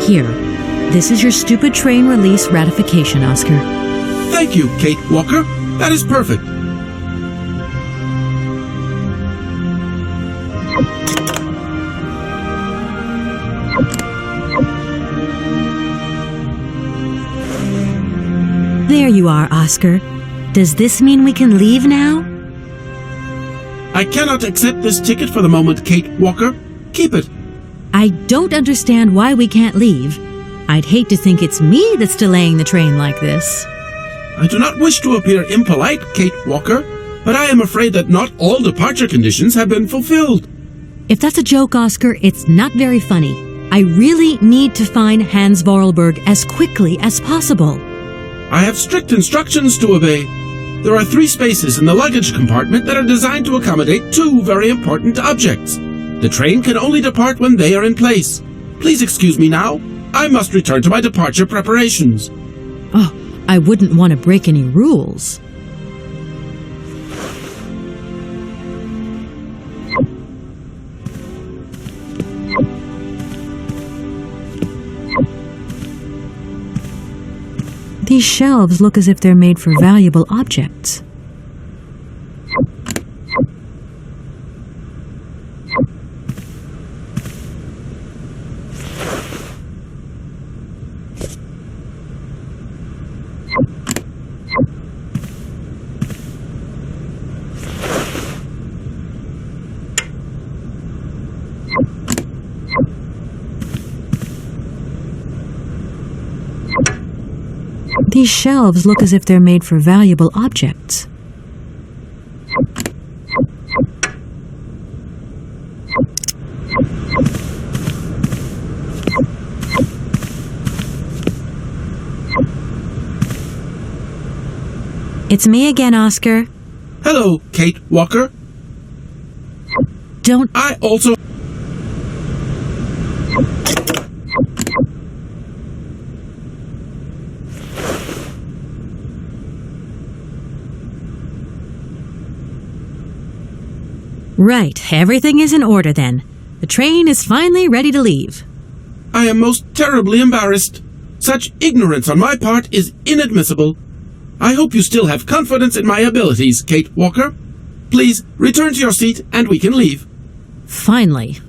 Here, this is your stupid train release ratification, Oscar. Thank you, Kate Walker. That is perfect. There you are, Oscar. Does this mean we can leave now? I cannot accept this ticket for the moment, Kate Walker. Keep it. I don't understand why we can't leave. I'd hate to think it's me that's delaying the train like this. I do not wish to appear impolite, Kate Walker, but I am afraid that not all departure conditions have been fulfilled. If that's a joke, Oscar, it's not very funny. I really need to find Hans Vorarlberg as quickly as possible. I have strict instructions to obey. There are 3 spaces in the luggage compartment that are designed to accommodate 2 very important objects. The train can only depart when they are in place. Please excuse me now. I must return to my departure preparations. Oh, I wouldn't want to break any rules. These shelves look as if they're made for valuable objects. These shelves look as if they're made for valuable objects. It's me again, Oscar. Hello, Kate Walker. Don't... I also... Right, everything is in order then. The train is finally ready to leave. I am most terribly embarrassed. Such ignorance on my part is inadmissible. I hope you still have confidence in my abilities, Kate Walker. Please return to your seat and we can leave. Finally.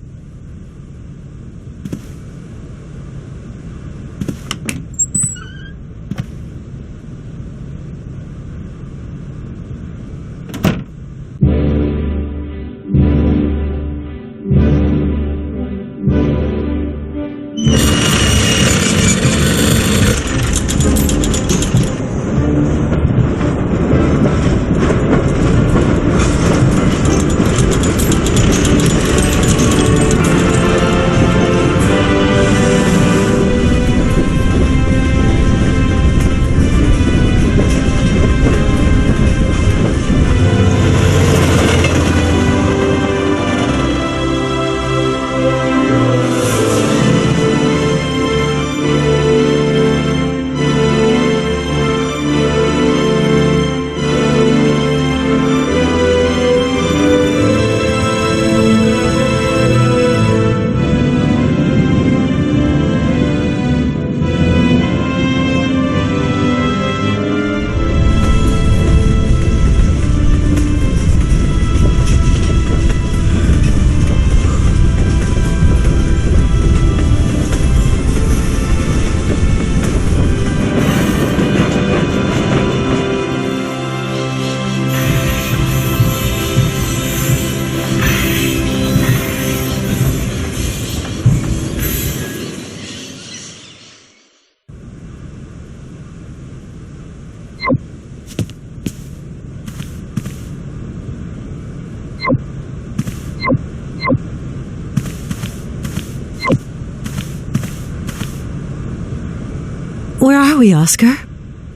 Where are we, Oscar?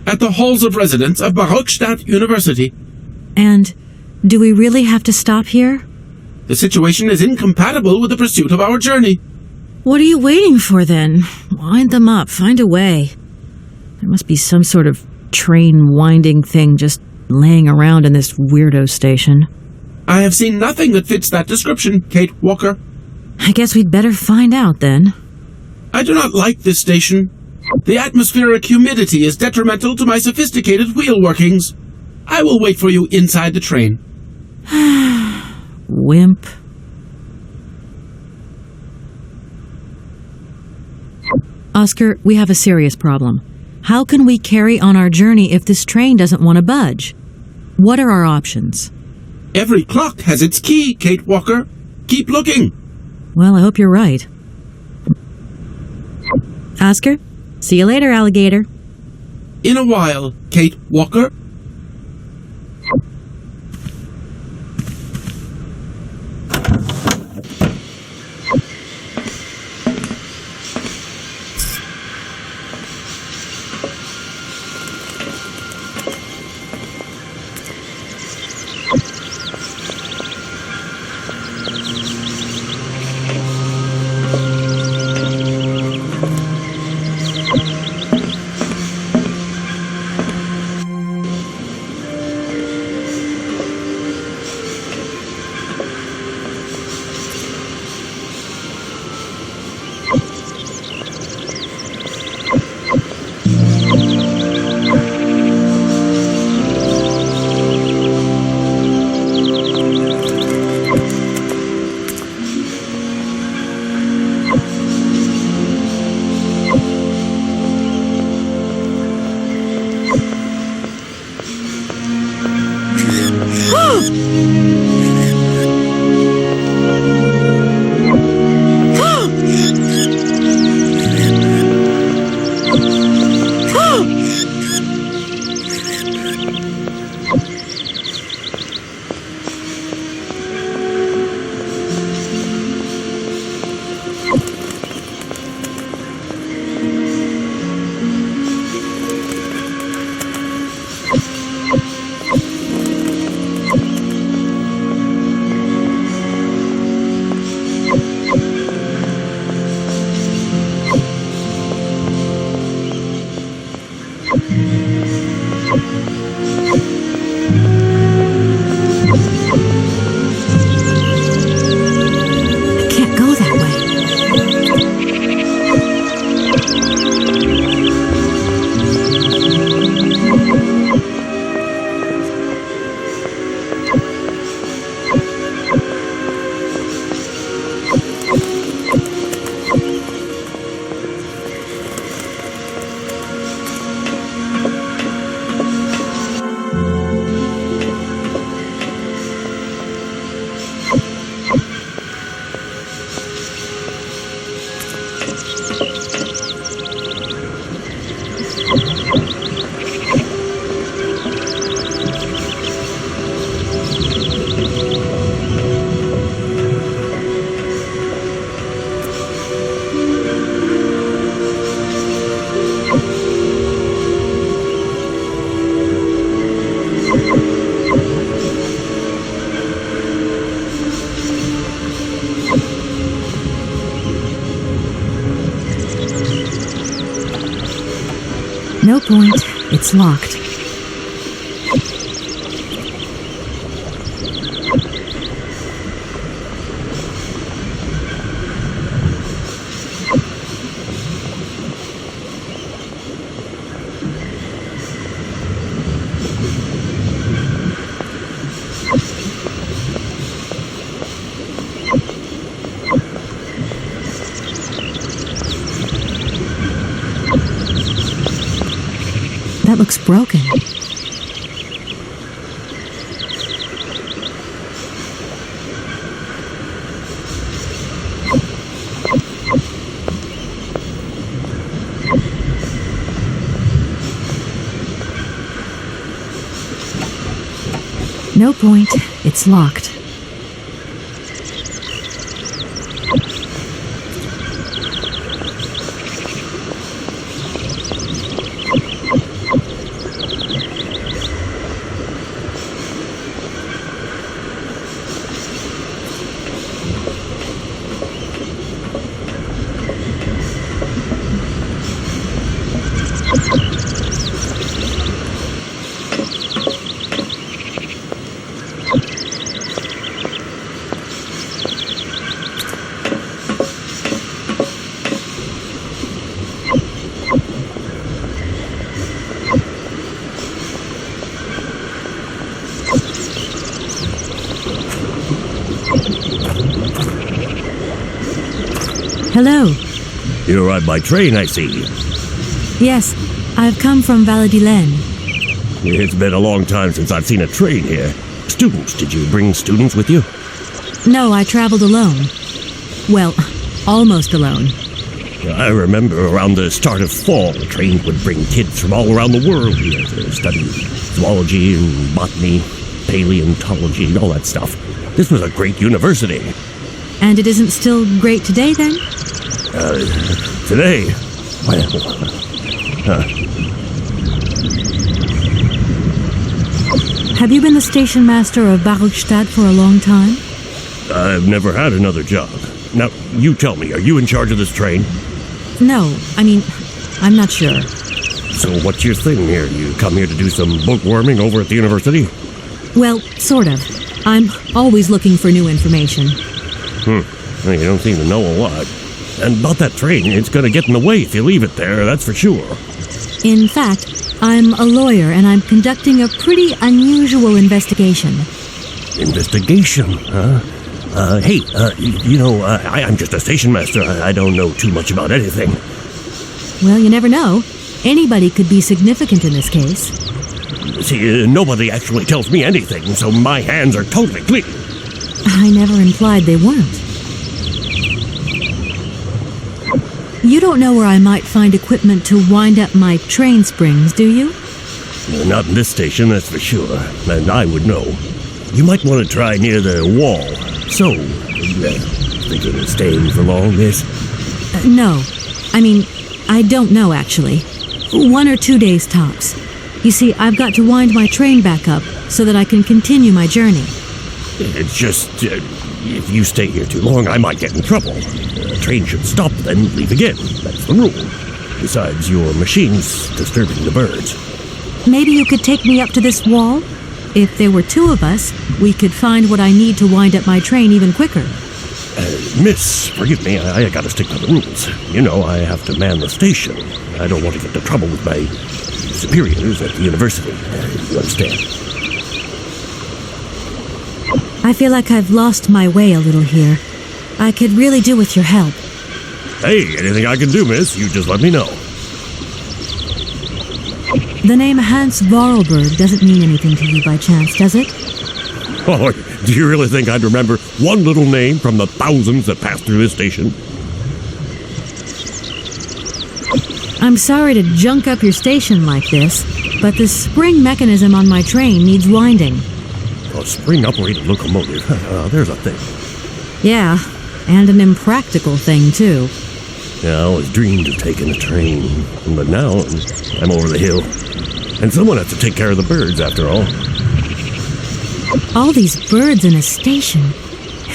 At the halls of residence of Microïds University. And do we really have to stop here? The situation is incompatible with the pursuit of our journey. What are you waiting for, then? Wind them up. Find a way. There must be some sort of train-winding thing just laying around in this weirdo station. I have seen nothing that fits that description, Kate Walker. I guess we'd better find out, then. I do not like this station. The atmospheric humidity is detrimental to my sophisticated wheel workings. I will wait for you inside the train. Wimp. Oscar, we have a serious problem. How can we carry on our journey if this train doesn't want to budge? What are our options? Every clock has its key, Kate Walker. Keep looking. Well, I hope you're right. Oscar, see you later, alligator. In a while, Kate Walker. point. It's locked. That looks broken. No point. It's locked. Hello. You arrived by train, I see. Yes, I've come from Valladolid. It's been a long time since I've seen a train here. Students, did you bring students with you? No, I traveled alone. Well, almost alone. I remember around the start of fall, trains would bring kids from all around the world here to study zoology and botany, paleontology, and all that stuff. This was a great university. And it isn't still great today, then? Today? Well, Have you been the station master of Barukstadt for a long time? I've never had another job. Now, you tell me, are you in charge of this train? No, I'm not sure. So what's your thing here? You come here to do some bookworming over at the university? Well, sort of. I'm always looking for new information. Well, you don't seem to know a lot. And about that train, it's going to get in the way if you leave it there, that's for sure. In fact, I'm a lawyer and I'm conducting a pretty unusual investigation. Investigation, huh? Hey, I'm just a station master. I don't know too much about anything. Well, you never know. Anybody could be significant in this case. See, nobody actually tells me anything, so my hands are totally clean. I never implied they weren't. You don't know where I might find equipment to wind up my train springs, do you? Not in this station, that's for sure. And I would know. You might want to try near the wall. So, thinking of staying for long, miss? No. I don't know, actually. 1 or 2 days tops. You see, I've got to wind my train back up so that I can continue my journey. It's just, if you stay here too long, I might get in trouble. The train should stop, then leave again. That's the rule. Besides, your machine's disturbing the birds. Maybe you could take me up to this wall? If there were 2 of us, we could find what I need to wind up my train even quicker. Miss, forgive me, I gotta stick to the rules. You know, I have to man the station. I don't want to get into trouble with my superiors at the university. You understand? I feel like I've lost my way a little here. I could really do with your help. Hey, anything I can do, miss, you just let me know. The name Hans Vorarlberg doesn't mean anything to you by chance, does it? Oh, do you really think I'd remember one little name from the thousands that pass through this station? I'm sorry to junk up your station like this, but the spring mechanism on my train needs winding. A spring-operated locomotive. There's a thing. Yeah, and an impractical thing, too. Yeah, I always dreamed of taking a train, but now I'm over the hill. And someone has to take care of the birds, after all. All these birds in a station.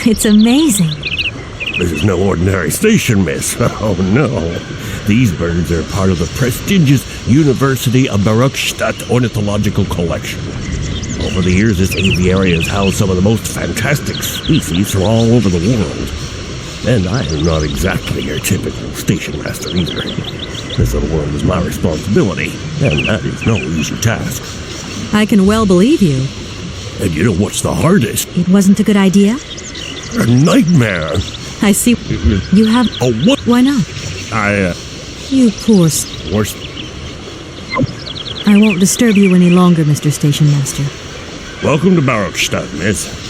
It's amazing. This is no ordinary station, miss. Oh, no. These birds are part of the prestigious University of Microïds ornithological collection. Over the years, this aviary has housed some of the most fantastic species from all over the world. And I am not exactly your typical station master either. This little world is my responsibility, and that is no easy task. I can well believe you. And you know what's the hardest? It wasn't a good idea? A nightmare. I see. You have... Oh, what? Why not? You poor... Worse. I won't disturb you any longer, Mr. Station Master. Welcome to Microïds, miss.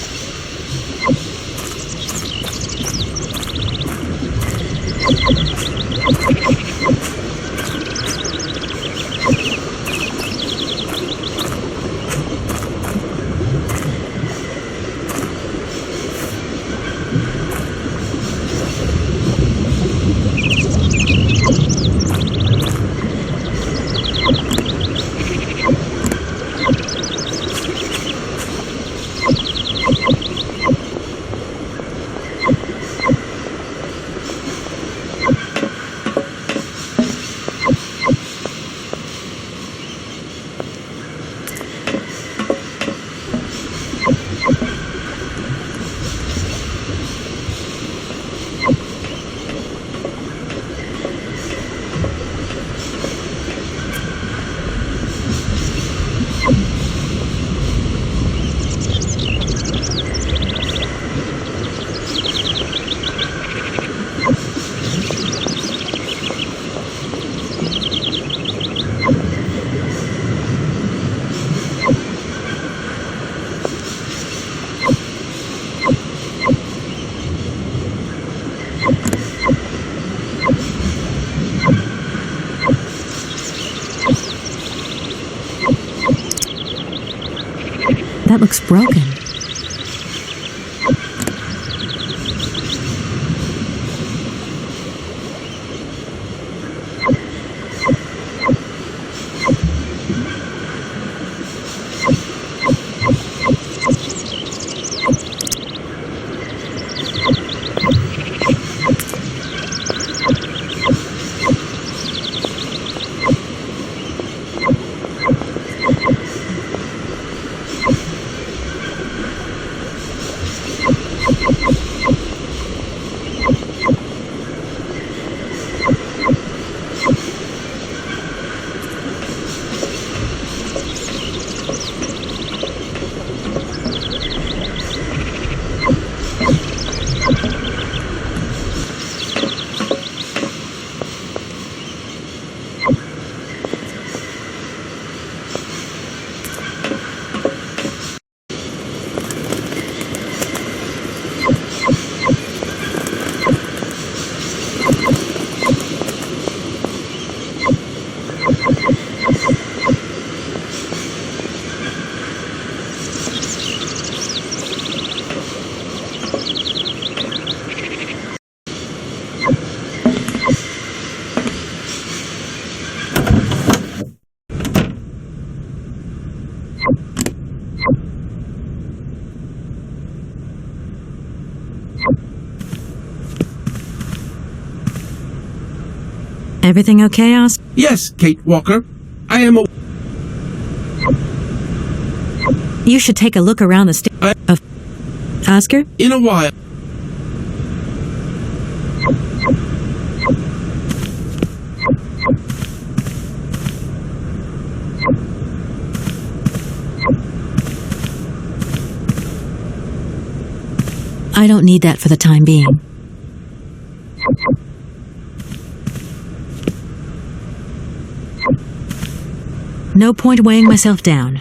That looks broken. Everything okay, Oscar? Yes, Kate Walker. I am a... You should take a look around the Oscar? In a while. I don't need that for the time being. No point weighing myself down.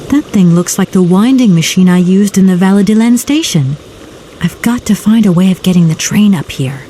That thing looks like the winding machine I used in the Valladolid station. I've got to find a way of getting the train up here.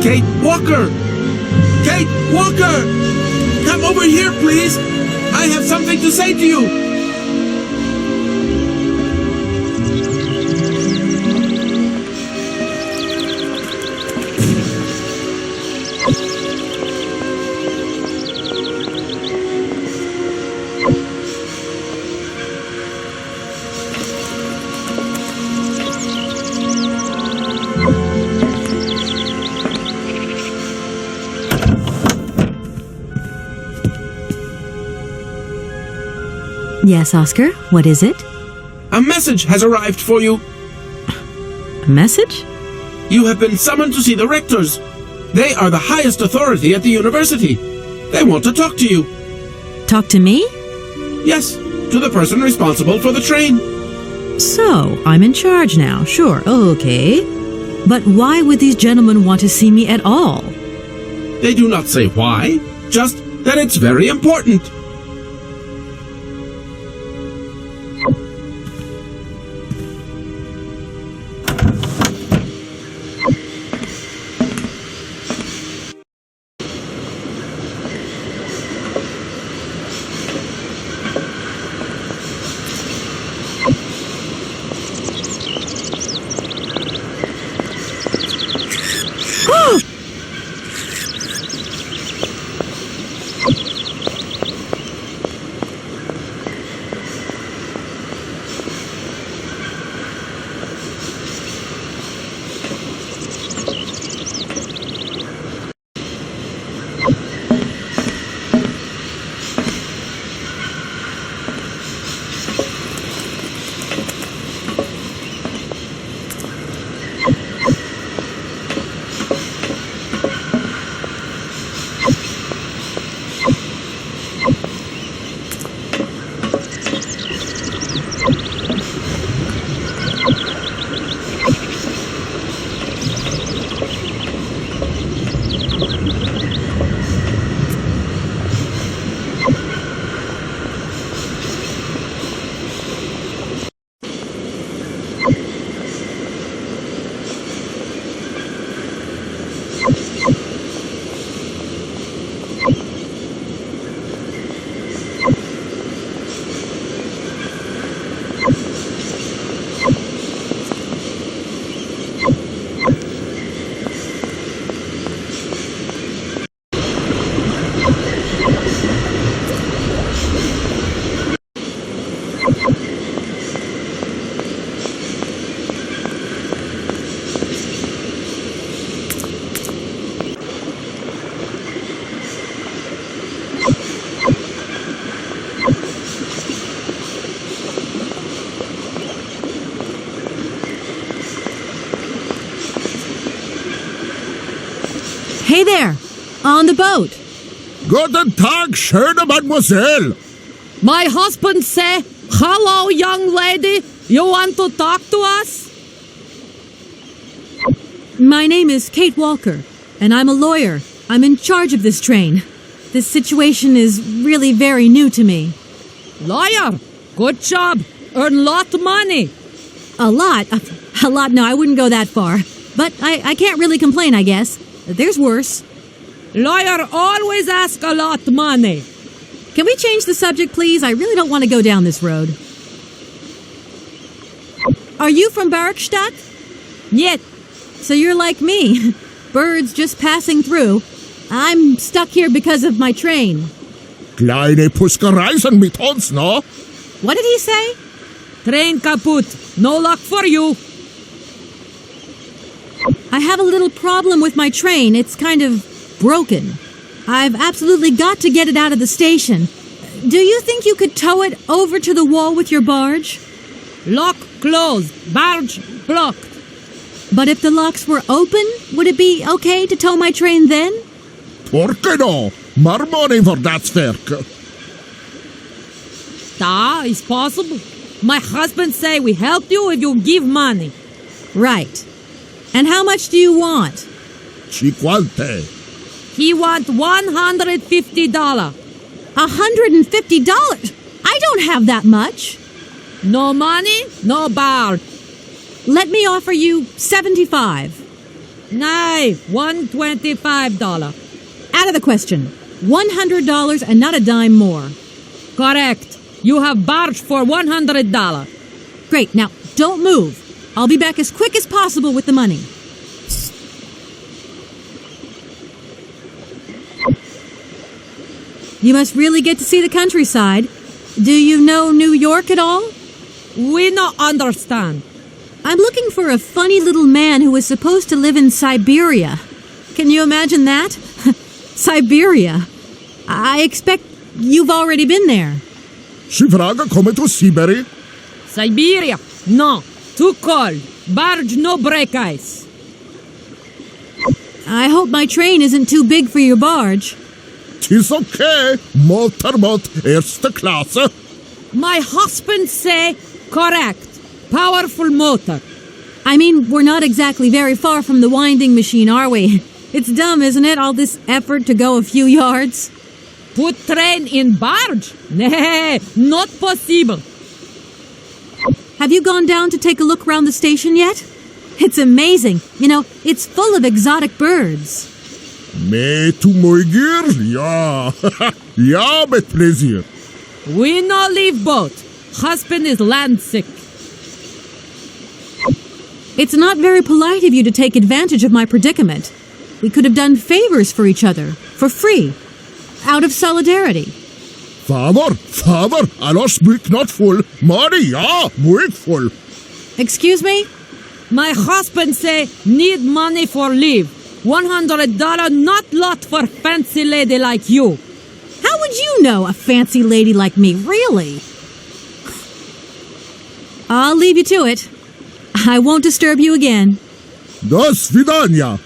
Kate Walker! Kate Walker! Come over here, please! I have something to say to you! Yes, Oscar, what is it? A message has arrived for you. A message? You have been summoned to see the rectors. They are the highest authority at the university. They want to talk to you. Talk to me? Yes, to the person responsible for the train. So, I'm in charge now, sure, okay. But why would these gentlemen want to see me at all? They do not say why, just that it's very important. Hey there, on the boat. Guten Tag, schöne Mademoiselle. My husband say, hello, young lady. You want to talk to us? My name is Kate Walker, and I'm a lawyer. I'm in charge of this train. This situation is really very new to me. Lawyer, good job. Earn lot money. A lot? No, I wouldn't go that far. But I can't really complain, I guess. There's worse. Lawyer always ask a lot money. Can we change the subject, please? I really don't want to go down this road. Are you from Barkstadt? Yet, So you're like me. Birds just passing through. I'm stuck here because of my train. Kleine Puskereisen mit uns, no? What did he say? train kaput. No luck for you. I have a little problem with my train. It's kind of broken. I've absolutely got to get it out of the station. Do you think you could tow it over to the wall with your barge? Lock closed. Barge blocked. But if the locks were open, would it be okay to tow my train then? Porke no? More money for that werk. Da is possible. My husband say we help you if you give money. Right. And how much do you want? Cinquante. He want $150. $150? I don't have that much. No money, no barge. Let me offer you $75. Nay, $125. Out of the question. $100 and not a dime more. Correct. You have barge for $100. Great. Now, don't move. I'll be back as quick as possible with the money. You must really get to see the countryside. Do you know New York at all? We no understand. I'm looking for a funny little man who was supposed to live in Syberia. Can you imagine that? Syberia. I expect you've already been there. Sie vragen komme to Syberia. Siberia, no. Too cold. Barge no break ice. I hope my train isn't too big for your barge. Tis okay. Motorboat erste Klasse. My husband say correct. Powerful motor. I mean, we're not exactly very far from the winding machine, are we? It's dumb, isn't it, all this effort to go a few yards? Put train in barge? Nay, not possible. Have you gone down to take a look around the station yet? It's amazing. You know, it's full of exotic birds. Me to moiger? Ja. Ja, met plezier. We no leave boat. Husband is land sick. It's not very polite of you to take advantage of my predicament. We could have done favors for each other, for free, out of solidarity. Father, alors speak not full. Money, ja, moig full. Excuse me? My husband say need money for leave. $100 not lot for fancy lady like you. How would you know a fancy lady like me, really? I'll leave you to it. I won't disturb you again. Do svidania.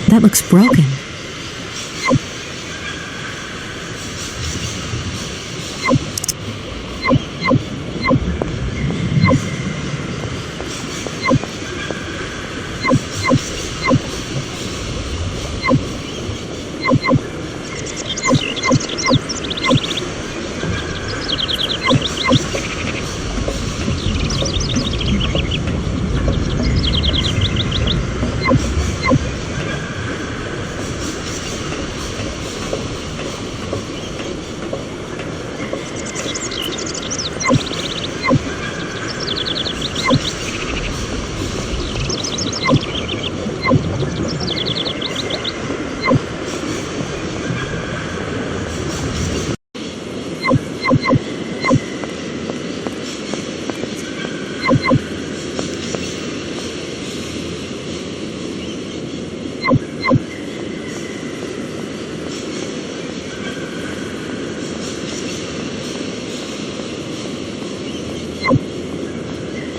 That looks broken.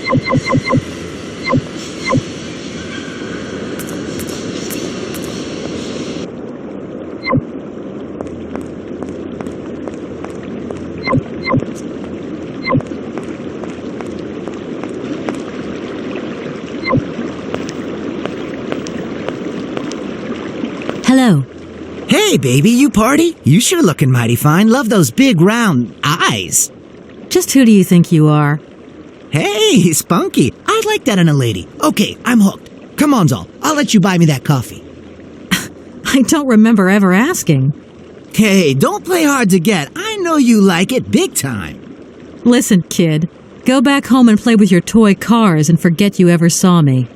Hello. Hey, baby, you party? You sure looking mighty fine. Love those big round eyes. Just who do you think you are? Hey, spunky. I'd like that in a lady. Okay, I'm hooked. Come on, Zol. I'll let you buy me that coffee. I don't remember ever asking. Hey, don't play hard to get. I know you like it big time. Listen, kid. Go back home and play with your toy cars and forget you ever saw me.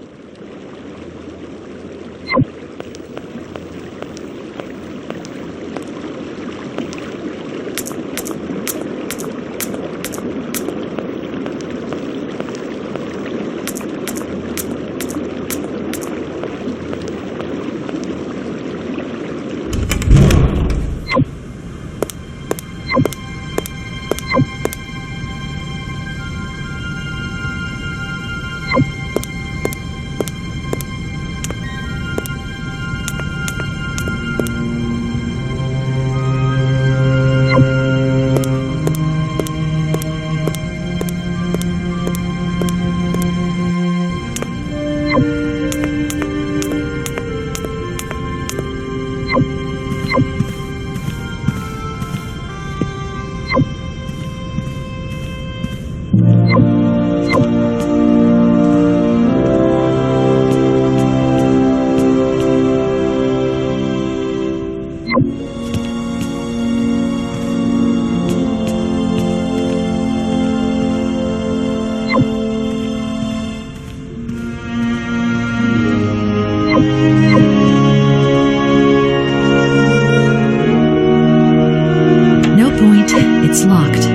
It's locked.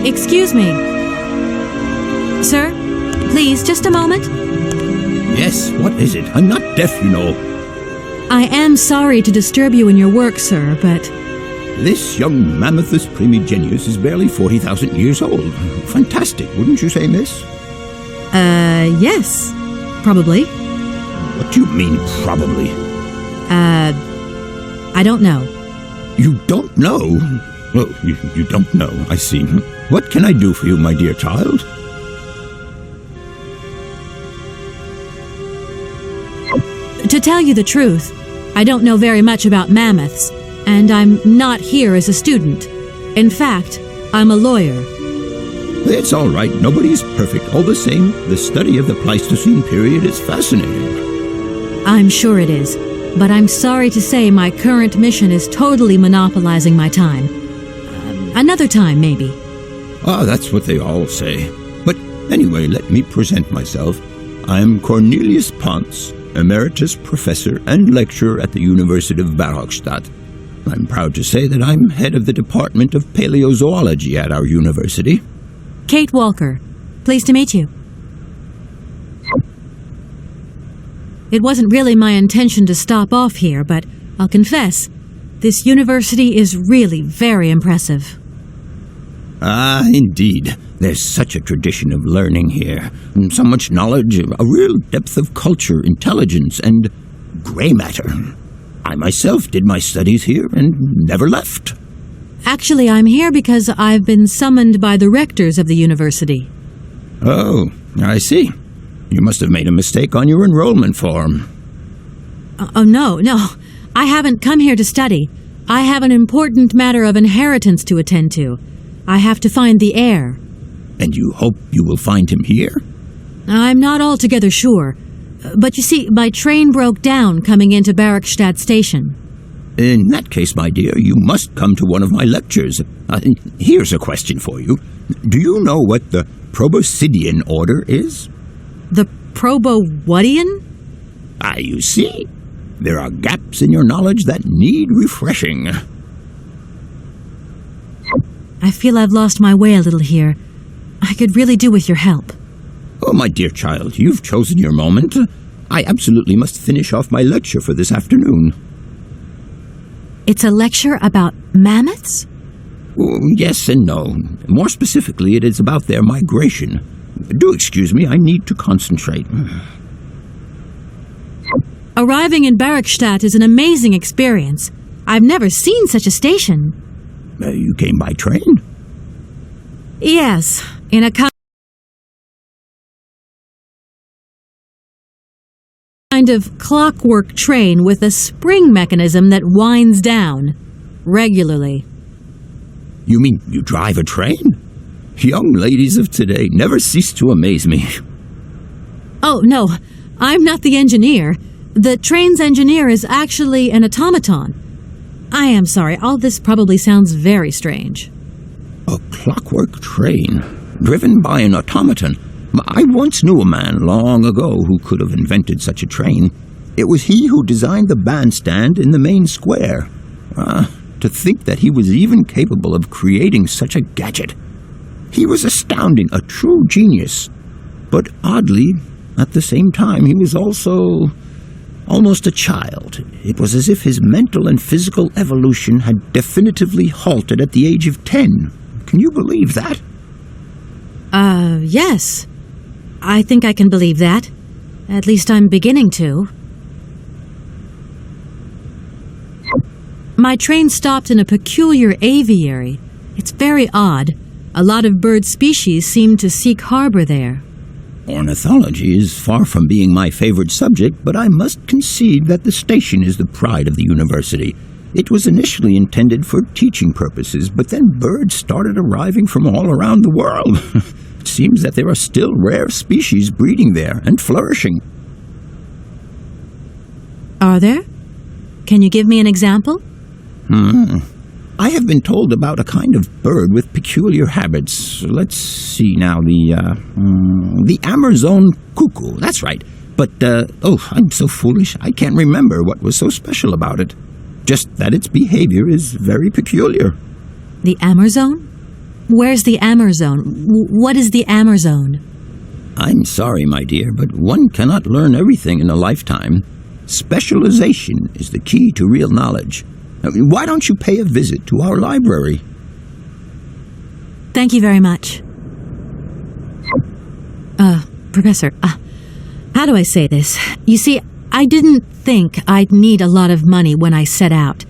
Excuse me. Sir, please, just a moment. Yes, what is it? I'm not deaf, you know. I am sorry to disturb you in your work, sir, but... This young Mammothus primigenius is barely 40,000 years old. Fantastic, wouldn't you say, miss? Yes. Probably. What do you mean, probably? I don't know. You don't know? Oh, you don't know, I see. What can I do for you, my dear child? To tell you the truth, I don't know very much about mammoths, and I'm not here as a student. In fact, I'm a lawyer. It's all right. Nobody's perfect. All the same, the study of the Pleistocene period is fascinating. I'm sure it is, but I'm sorry to say my current mission is totally monopolizing my time. Another time, maybe. Ah, that's what they all say. But anyway, let me present myself. I'm Cornelius Ponce, Emeritus Professor and Lecturer at the University of Barrockstadt. I'm proud to say that I'm head of the Department of Paleozoology at our university. Kate Walker. Pleased to meet you. It wasn't really my intention to stop off here, but I'll confess, this university is really very impressive. Ah, indeed. There's such a tradition of learning here. So much knowledge, a real depth of culture, intelligence, and gray matter. I myself did my studies here and never left. Actually, I'm here because I've been summoned by the rectors of the university. Oh, I see. You must have made a mistake on your enrollment form. Oh, no. I haven't come here to study. I have an important matter of inheritance to attend to. I have to find the heir. And you hope you will find him here? I'm not altogether sure. But you see, my train broke down coming into Barrackstadt Station. In that case, my dear, you must come to one of my lectures. Here's a question for you. Do you know what the Proboscidean order is? The Probo-whatian? You see? There are gaps in your knowledge that need refreshing. I feel I've lost my way a little here. I could really do with your help. Oh, my dear child, you've chosen your moment. I absolutely must finish off my lecture for this afternoon. It's a lecture about mammoths? Oh, yes and no. More specifically, it is about their migration. Do excuse me, I need to concentrate. Arriving in Barrackstadt is an amazing experience. I've never seen such a station. You came by train? Yes, in a kind of clockwork train with a spring mechanism that winds down regularly. You mean you drive a train? Young ladies of today never cease to amaze me. Oh, no, I'm not the engineer. The train's engineer is actually an automaton. I am sorry, all this probably sounds very strange. A clockwork train, driven by an automaton. I once knew a man long ago who could have invented such a train. It was he who designed the bandstand in the main square. To think that he was even capable of creating such a gadget. He was astounding, a true genius. But oddly, at the same time, he was also almost a child. It was as if his mental and physical evolution had definitively halted at the age of 10. Can you believe that? Yes. I think I can believe that. At least I'm beginning to. My train stopped in a peculiar aviary. It's very odd. A lot of bird species seem to seek harbor there. Ornithology is far from being my favorite subject, but I must concede that the station is the pride of the university. It was initially intended for teaching purposes, but then birds started arriving from all around the world. It seems that there are still rare species breeding there and flourishing. Are there? Can you give me an example? I have been told about a kind of bird with peculiar habits. Let's see now, the Amazon cuckoo, that's right. But, I'm so foolish, I can't remember what was so special about it. Just that its behavior is very peculiar. The Amazon? Where's the Amazon? What is the Amazon? I'm sorry, my dear, but one cannot learn everything in a lifetime. Specialization is the key to real knowledge. Why don't you pay a visit to our library? Thank you very much. Professor, how do I say this? You see, I didn't think I'd need a lot of money when I set out.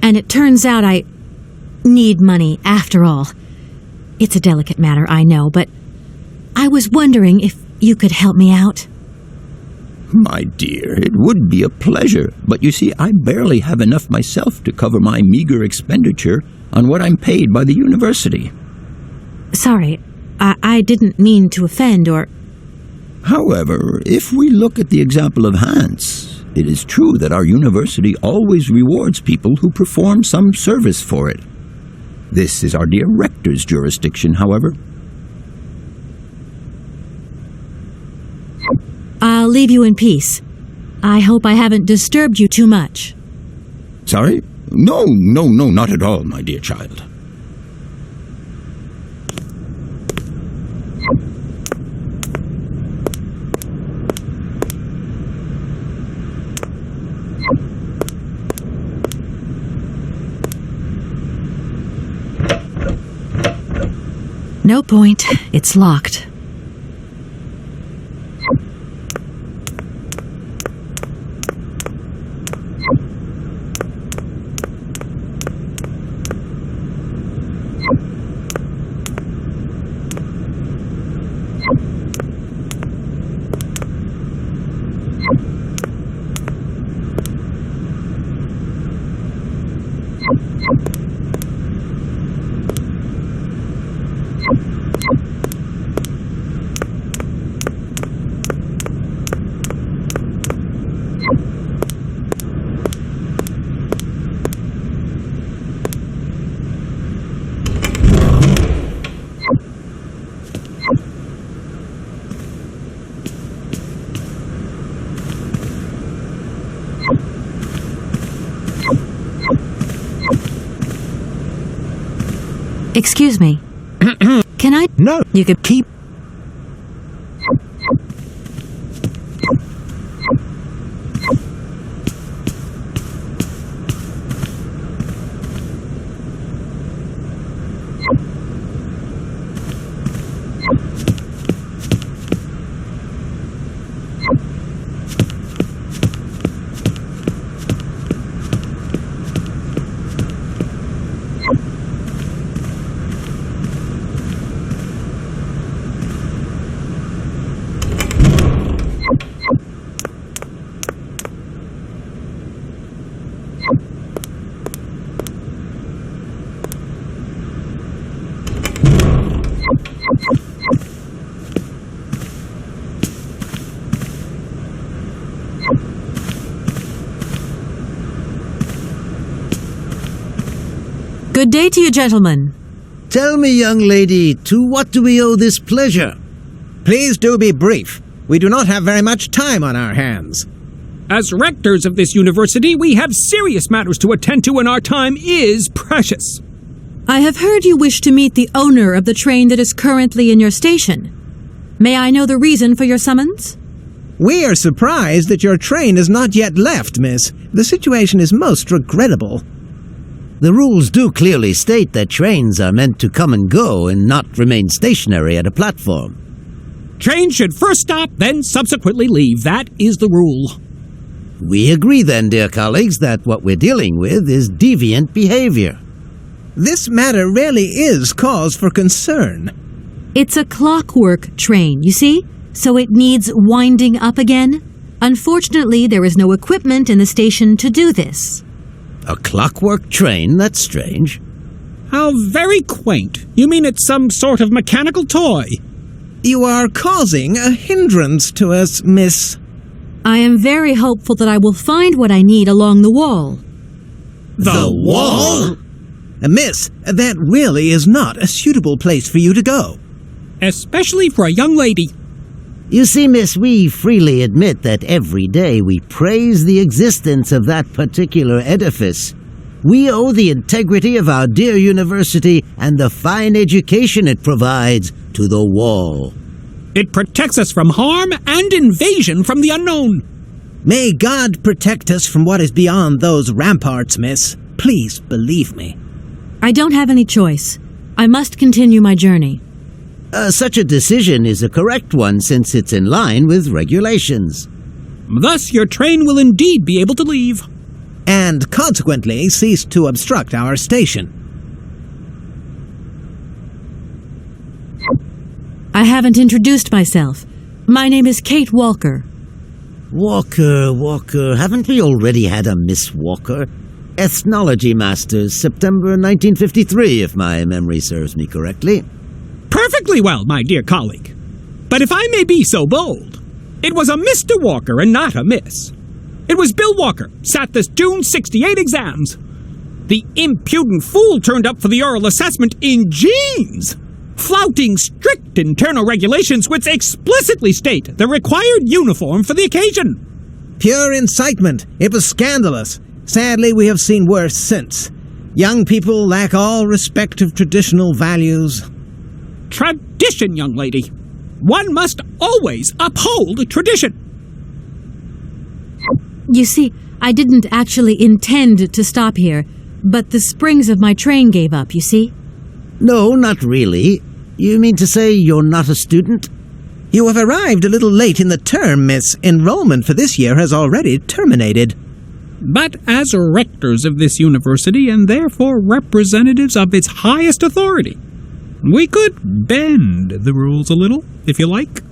And it turns out I need money after all. It's a delicate matter, I know, but I was wondering if you could help me out. My dear, it would be a pleasure, but you see, I barely have enough myself to cover my meager expenditure on what I'm paid by the university. Sorry, I didn't mean to offend or... However, if we look at the example of Hans, it is true that our university always rewards people who perform some service for it. This is our dear rector's jurisdiction, however. I'll leave you in peace. I hope I haven't disturbed you too much. Sorry? No, not at all, my dear child. No point. It's locked. Excuse me. Can I? No, you can keep. Good day to you, gentlemen. Tell me, young lady, to what do we owe this pleasure? Please do be brief. We do not have very much time on our hands. As rectors of this university, we have serious matters to attend to and our time is precious. I have heard you wish to meet the owner of the train that is currently in your station. May I know the reason for your summons? We are surprised that your train has not yet left, miss. The situation is most regrettable. The rules do clearly state that trains are meant to come and go and not remain stationary at a platform. Trains should first stop, then subsequently leave. That is the rule. We agree then, dear colleagues, that what we're dealing with is deviant behavior. This matter really is cause for concern. It's a clockwork train, you see? So it needs winding up again. Unfortunately, there is no equipment in the station to do this. A clockwork train? That's strange. How very quaint. You mean it's some sort of mechanical toy? You are causing a hindrance to us, miss. I am very hopeful that I will find what I need along the wall. The wall? Miss, that really is not a suitable place for you to go. Especially for a young lady. You see, miss, we freely admit that every day we praise the existence of that particular edifice. We owe the integrity of our dear university and the fine education it provides to the wall. It protects us from harm and invasion from the unknown. May God protect us from what is beyond those ramparts, miss. Please believe me. I don't have any choice. I must continue my journey. Such a decision is a correct one since it's in line with regulations. Thus, your train will indeed be able to leave. And consequently cease to obstruct our station. I haven't introduced myself. My name is Kate Walker. Walker, haven't we already had a Miss Walker? Ethnology Masters, September 1953, if my memory serves me correctly. Perfectly well, my dear colleague. But if I may be so bold, it was a Mr. Walker and not a Miss. It was Bill Walker, sat this June 68 exams. The impudent fool turned up for the oral assessment in jeans, flouting strict internal regulations which explicitly state the required uniform for the occasion. Pure incitement. It was scandalous. Sadly, we have seen worse since. Young people lack all respect of traditional values. Tradition, young lady. One must always uphold tradition. You see, I didn't actually intend to stop here, but the springs of my train gave up, you see? No, not really. You mean to say you're not a student? You have arrived a little late in the term, miss. Enrollment for this year has already terminated. But as rectors of this university and therefore representatives of its highest authority, we could bend the rules a little, if you like.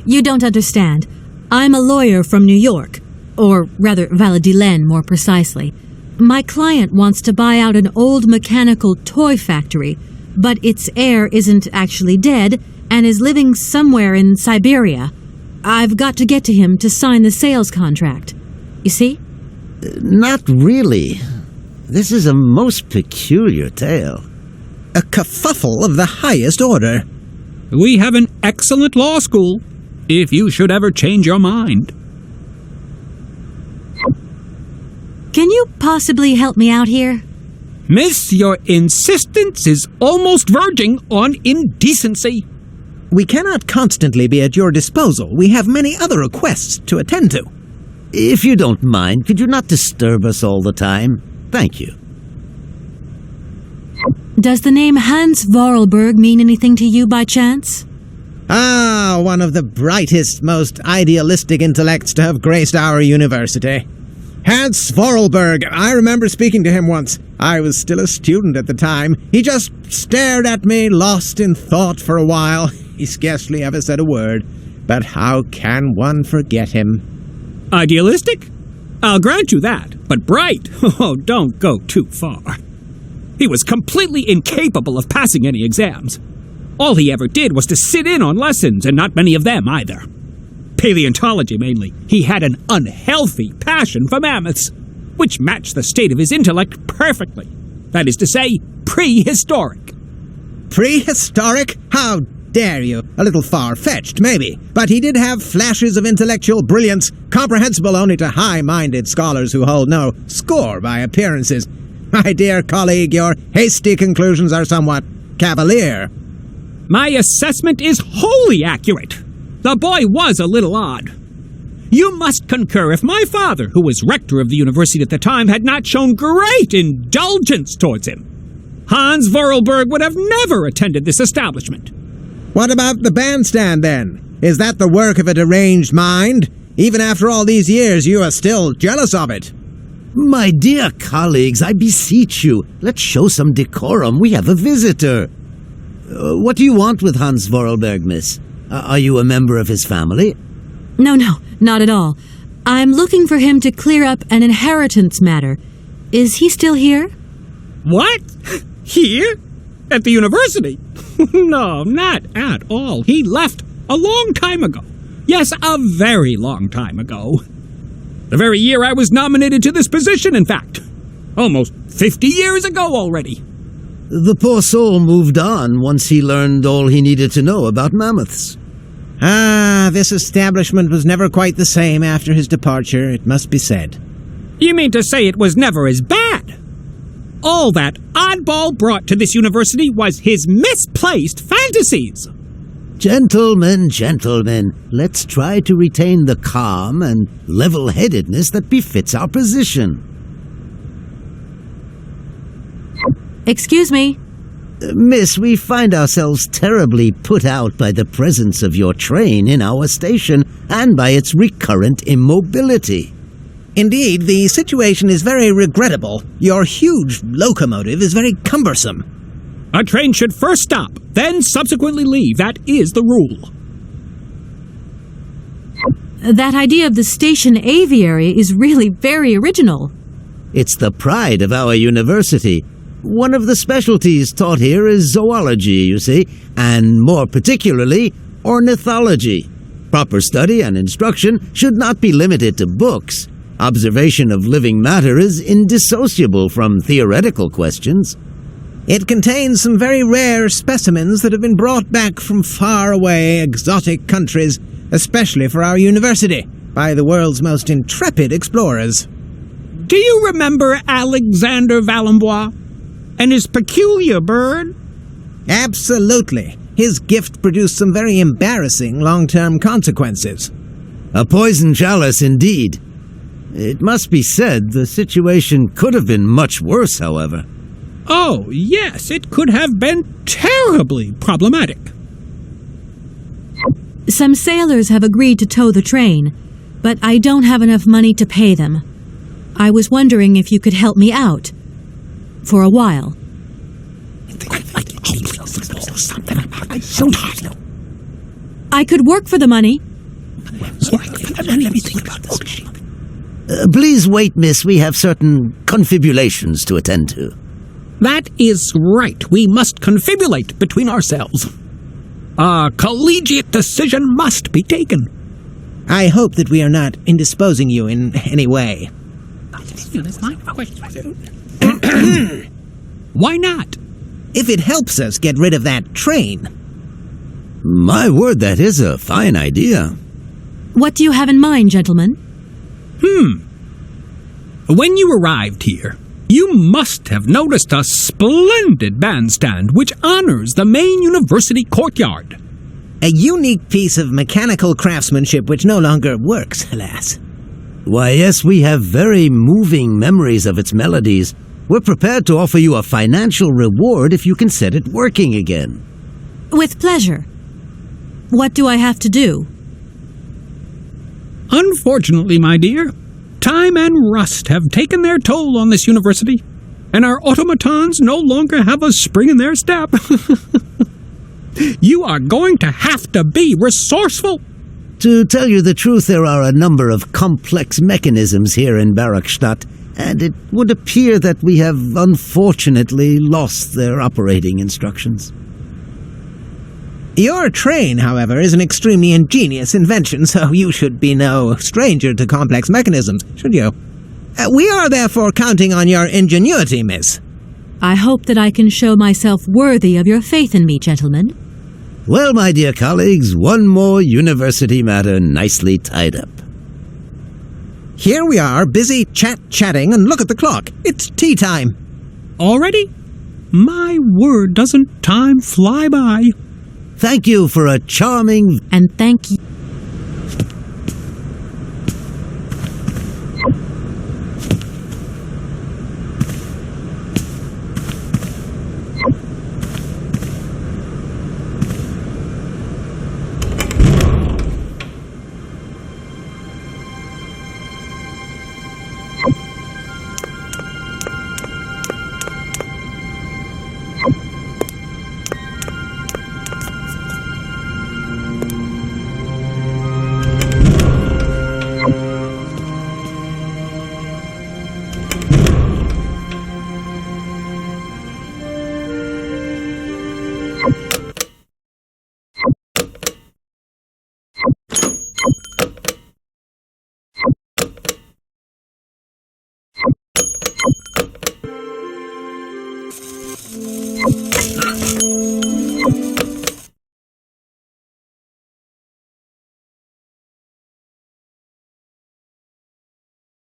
You don't understand. I'm a lawyer from New York, or rather Valladolid more precisely. My client wants to buy out an old mechanical toy factory, but its heir isn't actually dead and is living somewhere in Syberia. I've got to get to him to sign the sales contract. You see? Not really. This is a most peculiar tale. A kerfuffle of the highest order. We have an excellent law school, if you should ever change your mind. Can you possibly help me out here? Miss, your insistence is almost verging on indecency. We cannot constantly be at your disposal. We have many other requests to attend to. If you don't mind, could you not disturb us all the time? Thank you. Does the name Hans Vorarlberg mean anything to you by chance? Ah, one of the brightest, most idealistic intellects to have graced our university. Hans Vorarlberg. I remember speaking to him once. I was still a student at the time. He just stared at me, lost in thought for a while. He scarcely ever said a word. But how can one forget him? Idealistic? I'll grant you that. But bright? Oh, don't go too far. He was completely incapable of passing any exams. All he ever did was to sit in on lessons, and not many of them either. Paleontology, mainly. He had an unhealthy passion for mammoths, which matched the state of his intellect perfectly. That is to say, prehistoric. Prehistoric? How dare you? A little far-fetched, maybe. But he did have flashes of intellectual brilliance, comprehensible only to high-minded scholars who hold no score by appearances. My dear colleague, your hasty conclusions are somewhat cavalier. My assessment is wholly accurate. The boy was a little odd. You must concur if my father, who was rector of the university at the time, had not shown great indulgence towards him. Hans Vorarlberg would have never attended this establishment. What about the bandstand, then? Is that the work of a deranged mind? Even after all these years, you are still jealous of it. My dear colleagues, I beseech you, let's show some decorum. We have a visitor. What do you want with Hans Vorarlberg, miss? Are you a member of his family? No, not at all. I'm looking for him to clear up an inheritance matter. Is he still here? What? Here? At the university? No, not at all. He left a long time ago. Yes, a very long time ago. The very year I was nominated to this position, in fact. Almost 50 years ago already. The poor soul moved on once he learned all he needed to know about mammoths. Ah, this establishment was never quite the same after his departure, it must be said. You mean to say it was never as bad? All that oddball brought to this university was his misplaced fantasies. Gentlemen, let's try to retain the calm and level-headedness that befits our position. Excuse me. Miss, we find ourselves terribly put out by the presence of your train in our station and by its recurrent immobility. Indeed, the situation is very regrettable. Your huge locomotive is very cumbersome. A train should first stop, then subsequently leave. That is the rule. That idea of the station aviary is really very original. It's the pride of our university. One of the specialties taught here is zoology, you see, and more particularly, ornithology. Proper study and instruction should not be limited to books. Observation of living matter is indissociable from theoretical questions. It contains some very rare specimens that have been brought back from far-away, exotic countries, especially for our university, by the world's most intrepid explorers. Do you remember Alexander Valenbois and his peculiar bird? Absolutely. His gift produced some very embarrassing long-term consequences. A poison chalice indeed. It must be said the situation could have been much worse, however. Oh, yes, it could have been terribly problematic. Some sailors have agreed to tow the train, but I don't have enough money to pay them. I was wondering if you could help me out. For a while. I could work for the money. Please wait, miss. We have certain confibulations to attend to. That is right. We must confibulate between ourselves. A collegiate decision must be taken. I hope that we are not indisposing you in any way. Why not? If it helps us get rid of that train. My word, that is a fine idea. What do you have in mind, gentlemen? When you arrived here, You must have noticed a splendid bandstand which honors the main university courtyard. A unique piece of mechanical craftsmanship which no longer works, alas. Why, yes, we have very moving memories of its melodies. We're prepared to offer you a financial reward if you can set it working again. With pleasure. What do I have to do? Unfortunately, my dear, time and rust have taken their toll on this university, and our automatons no longer have a spring in their step. You are going to have to be resourceful. To tell you the truth, there are a number of complex mechanisms here in Barachstadt, and it would appear that we have unfortunately lost their operating instructions. Your train, however, is an extremely ingenious invention, so you should be no stranger to complex mechanisms, should you? We are therefore counting on your ingenuity, miss. I hope that I can show myself worthy of your faith in me, gentlemen. Well, my dear colleagues, one more university matter nicely tied up. Here we are, busy chatting, and look at the clock. It's tea time. Already? My word, doesn't time fly by? Thank you for a charming... And thank you.